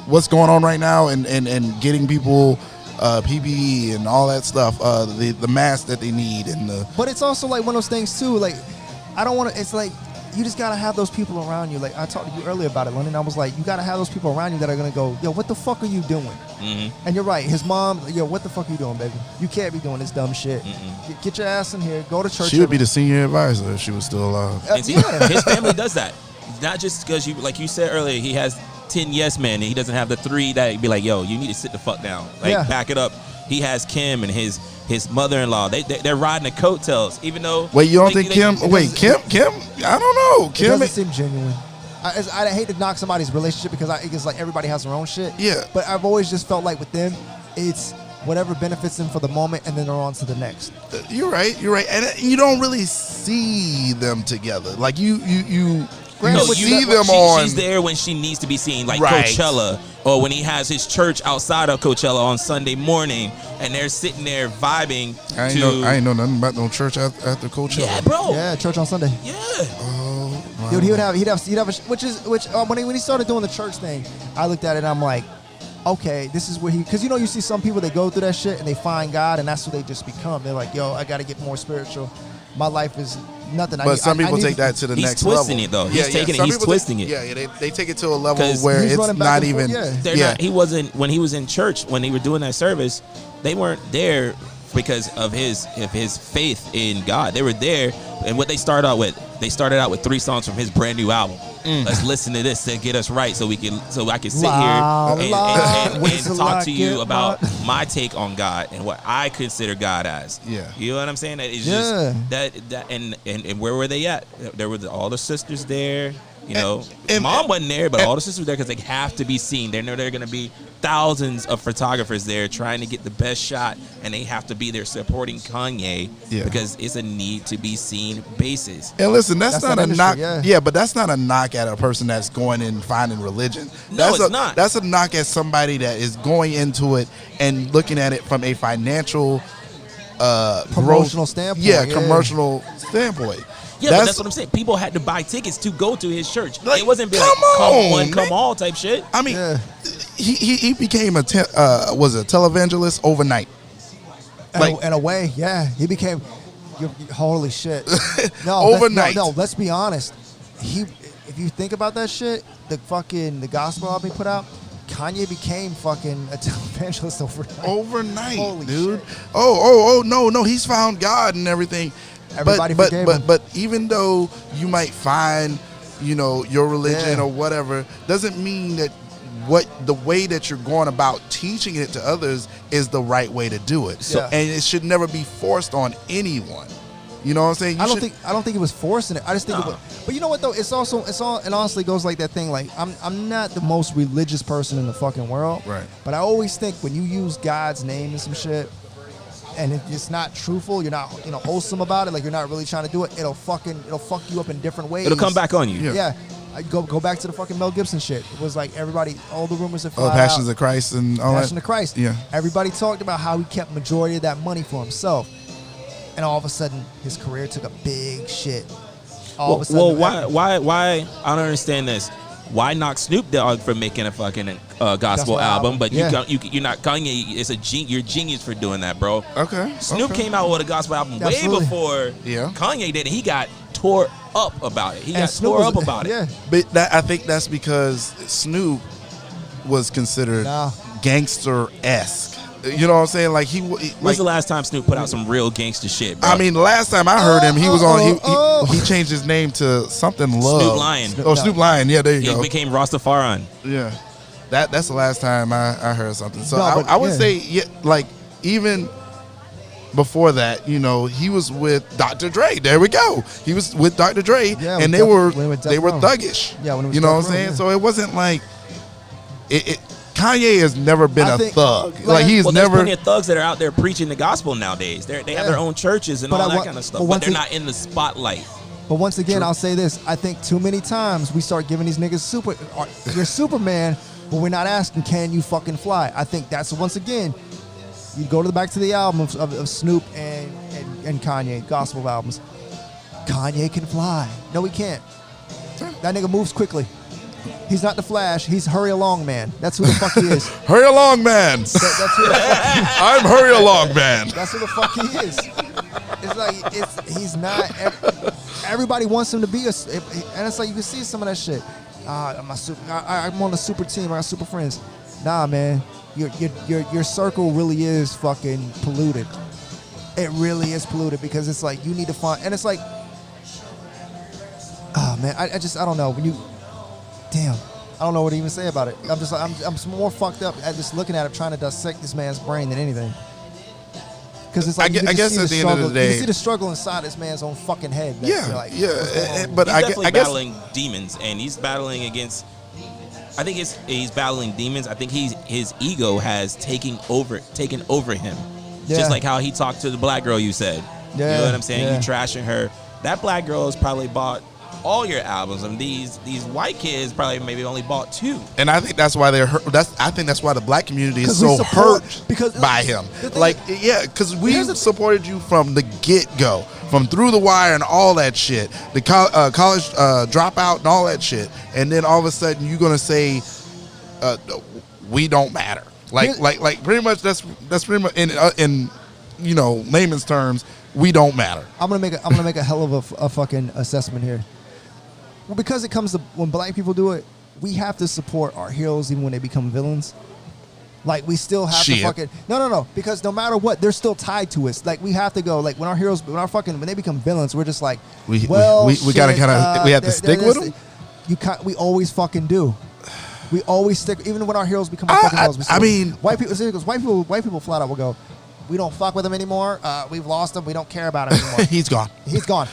what's going on right now, and getting people PPE and all that stuff, the masks that they need, and the But it's also like one of those things too. Like, I don't want to. It's like you just gotta have those people around you. Like I talked to you earlier about it, London. I was like, you gotta have those people around you that are gonna go, yo, what the fuck are you doing? Mm-hmm. And you're right. His mom, yo, what the fuck are you doing, baby? You can't be doing this dumb shit. Get your ass in here. Go to church. she would be the senior advisor if she was still alive. And see, yeah. his family does that. Not just because you, like you said earlier, he has 10 yes men, and he doesn't have the 3 that be like, yo, you need to sit the fuck down. Like, Yeah. back it up. He has Kim and his mother-in-law. They're riding the coattails, even though. Wait, you don't like, think Kim? Wait, Kim? I don't know. It Kim. doesn't seem genuine. I hate to knock somebody's relationship because it's like everybody has their own shit. Yeah. But I've always just felt like with them, it's whatever benefits them for the moment, and then they're on to the next. You're right, and you don't really see them together. Like you Granted, No, see them on. She's there when she needs to be seen, like Right. Coachella, or when he has his church outside of Coachella on Sunday morning, and they're sitting there vibing. I ain't know nothing about no church after Coachella. Yeah, bro. Yeah, church on Sunday. Yeah. Oh, wow. Dude, he'd have when he started doing the church thing, I looked at it and I'm like, okay, this is where because you see some people, they go through that shit and they find God and that's who they just become. They're like, yo, I got to get more spiritual. My life is nothing. But some people take that to the He's next level. twisting it, though. He's taking it. Some He's people twisting it. Yeah, they take it to a level 'Cause where he's it's running back not and forth, even. yeah. They're not. He wasn't when he was in church when they were doing that service. They weren't there because of his faith in God. They were there, and what they started out with 3 songs from his brand new album. Let's listen to this to get us right, so I can sit La, here la, and whistle talk like to you it, about la. my take on God and what I consider God as. Yeah. You know what I'm saying? It's Yeah. just that and where were they at? There were all the sisters there. You know, and- mom wasn't there, but all the sisters were there because they have to be seen. They know there are going to be thousands of photographers there trying to get the best shot, and they have to be there supporting Kanye Yeah. because it's a need to be seen basis. And listen, that's That's not that a industry, knock. yeah. But that's not a knock at a person that's going and finding religion. No, That's it's not. That's a knock at somebody that is going into it and looking at it from a financial, Promotional growth- standpoint, Yeah, yeah. commercial standpoint. Yeah, but that's what I'm saying. People had to buy tickets to go to his church. Like, It wasn't be like, come come on, one, come man. all type shit. I mean, Yeah. he became a televangelist overnight. Like- In a way, yeah, he became. Holy shit! No, Overnight. No, let's be honest. If you think about that shit, the gospel album he put out, Kanye became fucking a televangelist overnight. Overnight, Holy dude. shit. Oh, no, he's found God and everything. Everybody forgave him. But even though you might find, your religion Yeah. or whatever, doesn't mean that the way that you're going about teaching it to others is the right way to do it. So- And it should never be forced on anyone. You know what I'm saying? I don't think he was forcing it. I just think it No. was, but you know what though? It's all it honestly goes like that thing. Like I'm not the most religious person in the fucking world. Right. But I always think when you use God's name and some shit, and it's not truthful, you're not wholesome about it. Like you're not really trying to do it. It'll fuck you up in different ways. It'll come back on you. Yeah. Yeah. I go back to the fucking Mel Gibson shit. It was like all the rumors that Oh, fly Passions out. of Christ and all Passion that. of Christ. Yeah. Everybody talked about how he kept majority of that money for himself, and all of a sudden his career took a big shit. All of a sudden, Well, why? I don't understand this. Why knock Snoop Dogg for making a fucking gospel album? But you're not Kanye. It's you're genius for doing that, bro. Okay. Snoop came out with a gospel album way before Kanye did. He got tore up about it. Yeah. But I think that's because Snoop was considered gangster-esque. You know what I'm saying? Like when's the last time Snoop put out some real gangster shit, bro? I mean, the last time I heard him, he was on. He changed his name to something Love. Snoop Lion. Snoop Lion. Yeah, there you go. He became Rastafarian. Yeah, that's the last time I heard something. So I would say, like even before that, you know, he was with Dr. Dre. There we go. He was with Dr. Dre, and they were thuggish. Yeah, when it was you know what I'm saying? So it wasn't like it. Kanye has never been a thug. Like he's there's never. plenty of thugs that are out there preaching the gospel nowadays. They have their own churches and all that kind of stuff, but they're not in the spotlight. But once again, I'll say this: I think too many times we start giving these niggas you're Superman, but we're not asking, can you fucking fly? I think that's once again, you go to the back to the album of Snoop and Kanye gospel albums. Kanye can fly. No, he can't. That nigga moves quickly. He's not the Flash. He's Hurry Along Man. That's who the fuck he is. Hurry Along Man. That's who the fuck I'm Hurry Along Man. That's who the fuck he is. It's like he's not. Everybody wants him to be and it's like you can see some of that shit. I'm on the super team. I got super friends. Nah, man. Your circle really is fucking polluted. It really is polluted because it's like you need to find, and it's like, oh man, I don't know when you. Damn, I don't know what to even say about it. I'm more fucked up at just looking at it, trying to dissect this man's brain than anything. Because it's like I guess at the end of the day, you can see the struggle inside this man's own fucking head. Man. Yeah, like, but he's I guess battling demons, and he's battling against. I think he's battling demons. I think his ego has taken over him. Yeah. Just like how he talked to the black girl you said. Yeah. You know what I'm saying? Yeah. You trashing her. That black girl has probably bought all your albums, and these white kids probably maybe only bought 2. And I think that's why they're hurt. I think that's why the black community is so hurt by him. Like, because we supported you from the get-go, from Through the Wire and all that shit, the college dropout and all that shit, and then all of a sudden you're gonna say we don't matter. Like pretty much that's pretty much in you know layman's terms, we don't matter. I'm gonna make a hell of a fucking assessment here. Well, because it comes to when black people do it, we have to support our heroes even when they become villains. Like we still have to fucking no, because no matter what, they're still tied to us. Like we have to go. Like when when they become villains, we're just like, we gotta kind of we have to stick with them. We always fucking do. We always stick, even when our heroes become fucking villains. I mean, white people flat out will go, we don't fuck with him anymore. We've lost him. We don't care about him anymore. He's gone. He's gone.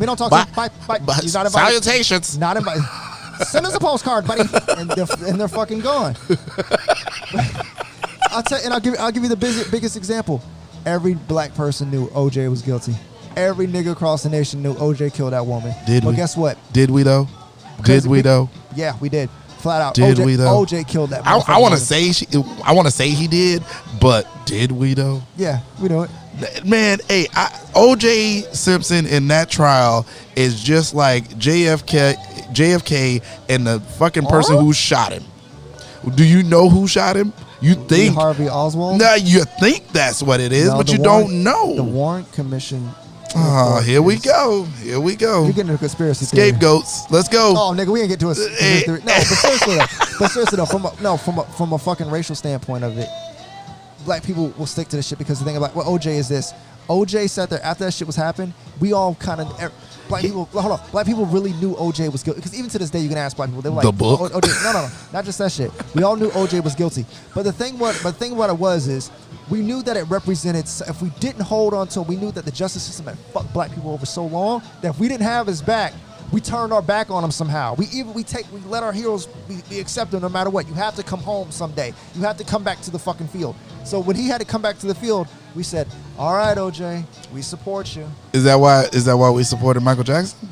We don't talk to him. Bye. He's not invited. Salutations. Not invited. Send us a postcard, buddy. And they're fucking gone. I'll give you the biggest example. Every black person knew OJ was guilty. Every nigga across the nation knew OJ killed that woman. But guess what? Did we though? Yeah, we did. Flat out. Did we though? OJ killed that. I want to say he did, but did we though? Yeah, we know it. Man, hey, OJ Simpson in that trial is just like JFK and the fucking person who shot him. Do you know who shot him? You think Lee Harvey Oswald? No, you think that's what it is, but you don't know. The Warren Commission. Oh, here we go. Here we go. You're getting a conspiracy theory. Scapegoats. Let's go. Oh, nigga, we ain't get to a theory. No, but seriously though, from a fucking racial standpoint of it, black people will stick to this shit because the thing about OJ is this. OJ sat there after that shit was happening. We all kind of black people really knew OJ was guilty because even to this day you can ask black people. They were like, the book. OJ, no, not just that shit. We all knew OJ was guilty. But the thing what it was is we knew that it represented. If we didn't hold on to him, we knew that the justice system had fucked black people over so long that if we didn't have his back, we turned our back on him somehow. We let our heroes we accept them no matter what. You have to come home someday. You have to come back to the fucking field. So when he had to come back to the field, we said, "All right, OJ, we support you." Is that why we supported Michael Jackson?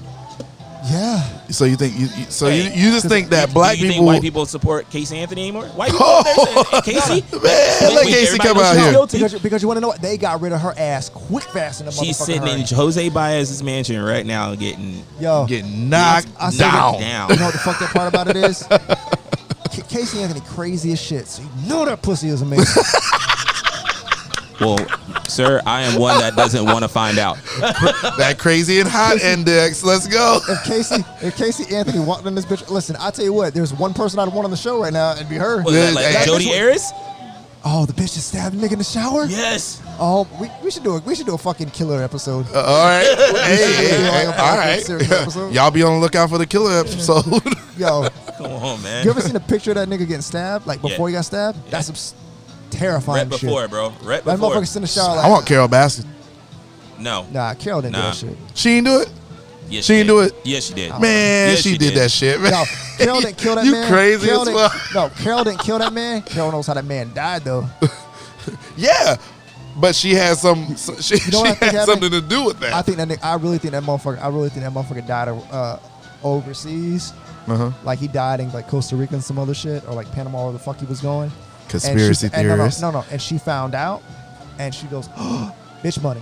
Yeah. So you think you just think that black do you people? think white people support Casey Anthony anymore? White people out there saying, Casey, Man, let Casey come out here. Because you want to know what? They got rid of her ass quick, fast in the she's motherfucking sitting in hurry. Jose Baez's mansion right now, getting knocked I said down. You know what the fucked up part about it is? Casey Anthony crazy as shit. So you know that pussy is amazing. Well, sir, I am one that doesn't want to find out. That crazy and hot index. Let's go. If Casey Anthony walked in this bitch, listen, I tell you what, there's one person I'd want on the show right now, it'd be her. Was that like That Jody bitch- Harris? Oh, the bitch just stabbed a nigga in the shower? Yes. Oh, we should do a fucking killer episode. All right. Hey, like a all fucking serious right. episode. Y'all be on the lookout for the killer episode. Yo, Come on, man. you ever seen a picture of that nigga getting stabbed? Like before he got stabbed? That's some terrifying Right shit. before, bro. Right That before. motherfucker's in the shower like, I want Carol Baskin. No. nah, Carol didn't do Nah. that shit. She didn't do it. Yes, She didn't did. do it? Yes, she did. Man, Yes, she did that shit, man. No, Carol didn't kill that You man. crazy Carol as didn't- fuck. No, Carol didn't kill that man. Carol knows how that man died though. Yeah, but she has some. She know what I think had happened? something to do with that. I think that I really think that motherfucker died overseas. Like he died in like Costa Rica and some other shit, or like Panama, where the fuck he was going. Conspiracy theorist. No. And she found out, and she goes, oh, "Bitch, money.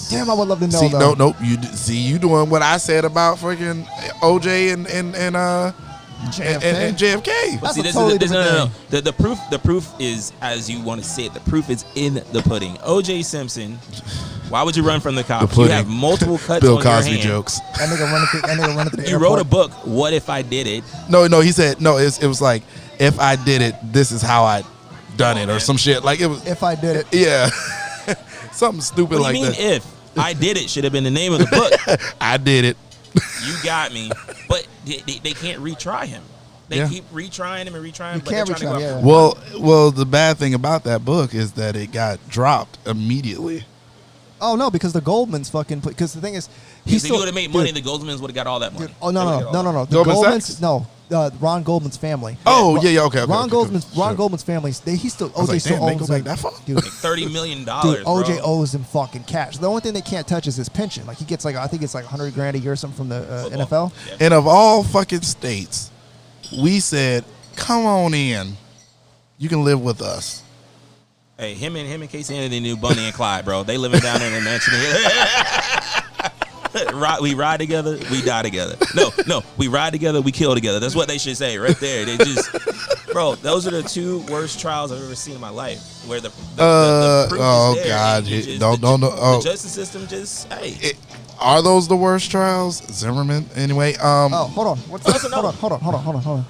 Damn, I would love to know. See, though. nope. You doing what I said about freaking OJ and JFK. and JFK. That's See, a this totally is no. different The proof is as you want to say it. The proof is in the pudding. O.J. Simpson. Why would you run from the cops? You pudding. have multiple cuts Bill on Cosby your hand. jokes. That nigga running through the You airport. wrote a book. What if I did it? No. He said no. It was like, if I did it, this is how I done it, or some shit. Like it was. If I did it, Yeah. Something stupid What do like you mean that. if? I did it should have been the name of the book. I did it. You got me. But they can't retry him. They Yeah. keep retrying him and retrying him. You But they're can't trying to retry go him, after- yeah. Well, the bad thing about that book is that it got dropped immediately. oh no, because the Goldmans fucking. Because the thing is, If he would have made money, the Goldmans would have got all that money. Dude, oh no. The Goldman Goldmans, Sachs? no. Ron Goldman's family. Oh, yeah, okay. Ron okay, Goldman's sure. family. He still I was OJ like, still damn, they owns go like back that far? dude. Like $30 million. Dude, OJ bro. owes him fucking cash. The only thing they can't touch is his pension. Like he gets like I think it's like $100,000 a year or something from the NFL. Yeah. And of all fucking states, we said, come on in. You can live with us. Hey, him and Casey Anthony knew Bunny and Clyde, bro. They living down in the mansion. We ride together, we die together. No, we ride together, we kill together. That's what they should say right there. They just, bro, those are the two worst trials I've ever seen in my life. Where the proof oh, is there, God. and you just- Don't. Oh. The justice system just, hey. Are those the worst trials? Zimmerman, anyway. Oh, hold on. Hold on.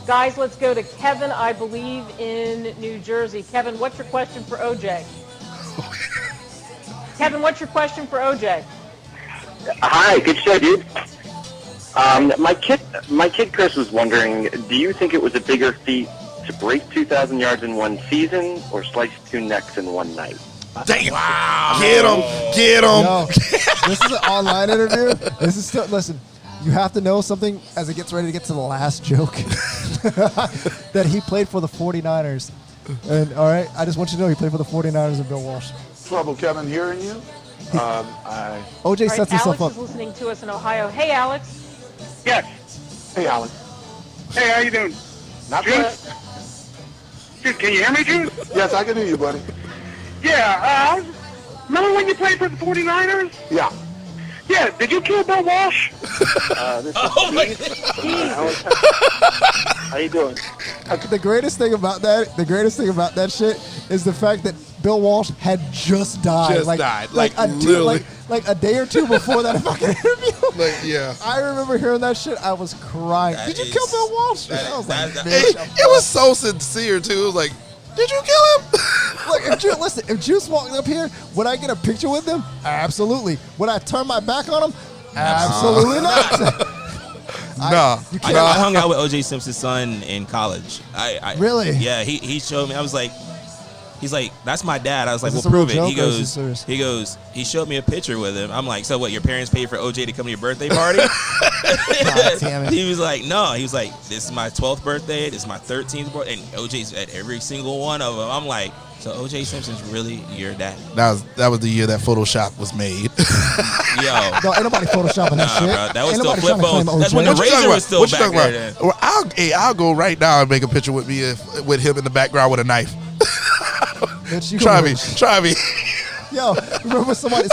Guys, let's go to Kevin, I believe, in New Jersey. Kevin, what's your question for OJ? Kevin, what's your question for OJ? Hi, good show, dude. My kid Chris was wondering, do you think it was a bigger feat to break 2,000 yards in one season or slice two necks in one night? Damn. Wow. Get him. No, this is an online interview. This is still, listen. You have to know something as it gets ready to get to the last joke that he played for the 49ers. And all right, I just want you to know he played for the 49ers and Bill Walsh. Trouble, Kevin, hearing you. OJ All right, sets himself Alex up. is listening to us in Ohio. Hey, Alex. Yes. Hey, Alan. Hey, how you doing? Not Juice? bad. Juice, can you hear me, Juice? Yes, I can hear you, buddy. Yeah, remember when you played for the 49ers? Yeah. Yeah, did you kill Bill Walsh? Oh my God. How you doing? The greatest thing about that shit is the fact that Bill Walsh had just died. Like, literally. like a day or two before that fucking interview. Like, yeah. I remember hearing that shit. I was crying. That Did you is- kill Bill Walsh? that I was is- like, that- bitch, It was so sincere, too. It was like, did you kill him? Look, if Juice walked up here, would I get a picture with him? Absolutely. Would I turn my back on him? Absolutely not. Nah. I hung out with O.J. Simpson's son in college. I Really? Yeah, he showed me. I was like, he's like, that's my dad. I was like, Is well, this a real prove it. joke or is this serious? He showed me a picture with him. I'm like, so what? Your parents paid for O.J. to come to your birthday party? God damn it. He was like, no. He was like, this is my 12th birthday. This is my 13th birthday, and O.J.'s at every single one of them. I'm like, So O.J. Simpson's really your daddy. That was the year that Photoshop was made. Yo. No, ain't nobody photoshopping that shit. Bro, that was Ain't still nobody flip trying to claim phones. That's OJ. when the What you talking razor was about? still What you back talking there. about? Well, I'll go right now and make a picture with me with him in the background with a knife. Bitch, you Try gonna- me. Try me. Yo, remember somebody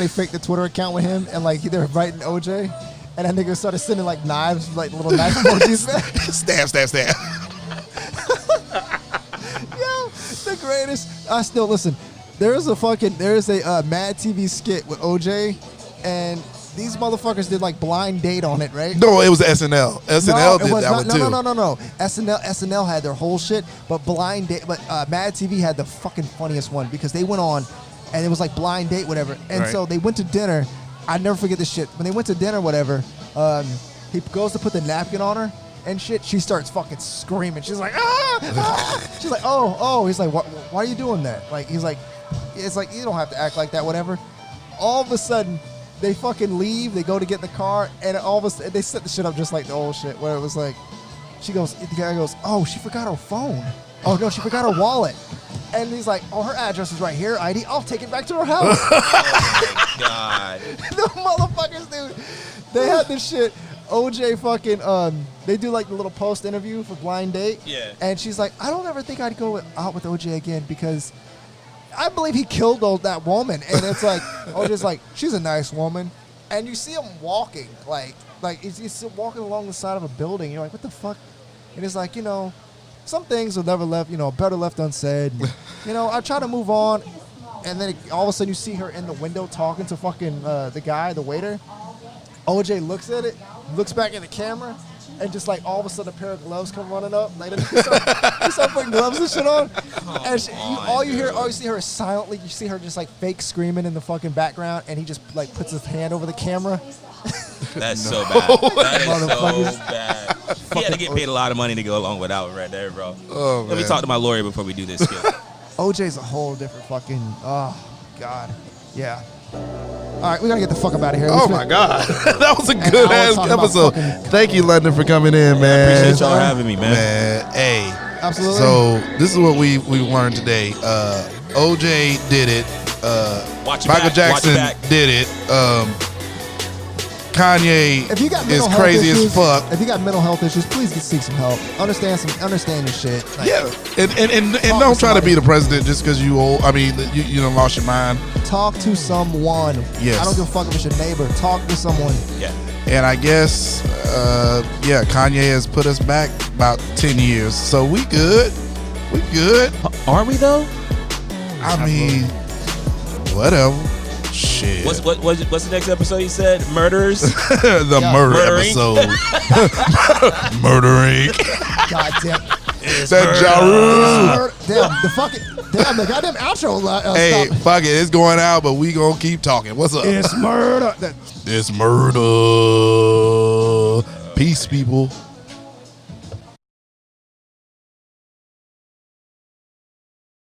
faked the Twitter account with him and like they were writing OJ, and that nigga started sending like knives, like little knife emojis back. Stab, stab, stab. Yo, the greatest. I still listen. There is a Mad TV skit with OJ, and these motherfuckers did like blind date on it, right? No, it was SNL. SNL did that one too. No. SNL had their whole shit, but blind date. But Mad TV had the fucking funniest one because they went on, and it was like blind date, whatever. And Right. so they went to dinner. I never forget this shit. When they went to dinner, whatever, he goes to put the napkin on her and shit. She starts fucking screaming. She's like, ah! She's like, oh. He's like, why are you doing that? Like, he's like, it's like you don't have to act like that, whatever. All of a sudden, they fucking leave. They go to get in the car, and all of a sudden, they set the shit up just like the old shit, where it was like, the guy goes, oh, she forgot her phone. Oh no, she forgot her wallet. And he's like, oh, her address is right here. ID. I'll take it back to her house. Oh my God. The motherfuckers, dude. They had this shit. OJ fucking they do like the little post interview for blind date. Yeah. And she's like, I don't ever think I'd go out with OJ again because I believe he killed that woman. And it's like OJ's like, she's a nice woman. And you see him walking like he's walking along the side of a building. You're like, what the fuck? And it's like, some things are never left, better left unsaid. I try to move on. And then all of a sudden you see her in the window talking to fucking the guy, the waiter. OJ looks at it, looks back at the camera, and just like all of a sudden a pair of gloves come running up. Like they start putting gloves and shit on. And all you see her is silently. You see her just like fake screaming in the fucking background, and he just like puts his hand over the camera. That's so bad. That is so Motherfuckers. bad. He had to get paid a lot of money to go along with that one right there, bro. Oh, Let me man. talk to my lawyer before we do this skit. OJ's a whole different fucking. Oh God, yeah. All right, we gotta get the fuck up out of here. Oh my God, that was a An good hour ass talking about episode. fucking- Thank you, London, for coming in, man. I appreciate y'all having me, man. Man, hey. Absolutely. So this is what we learned today. OJ did it. Watch your Michael back, watch your Jackson back. did it. Kanye If you got is mental health crazy issues, as fuck. If you got mental health issues, please seek some help. Understand your shit. Like, Yeah, and Talk don't to try to be somebody. the president just because you old. I mean, you done lost your mind. Talk to someone. Yes. I don't give a fuck if it's your neighbor. Talk to someone. Yeah. And I guess, Kanye has put us back about 10 years. So we good. We good. Are we though? I mean, whatever. Shit. What's the next episode you said? Murderers? the Yeah. murder Murder episode? Murder Inc. God damn. That Ja Rule. Damn, the goddamn outro. Hey, Stop. fuck it. It's going out, but we gonna keep talking. What's up? It's murder. It's murder. Peace, people.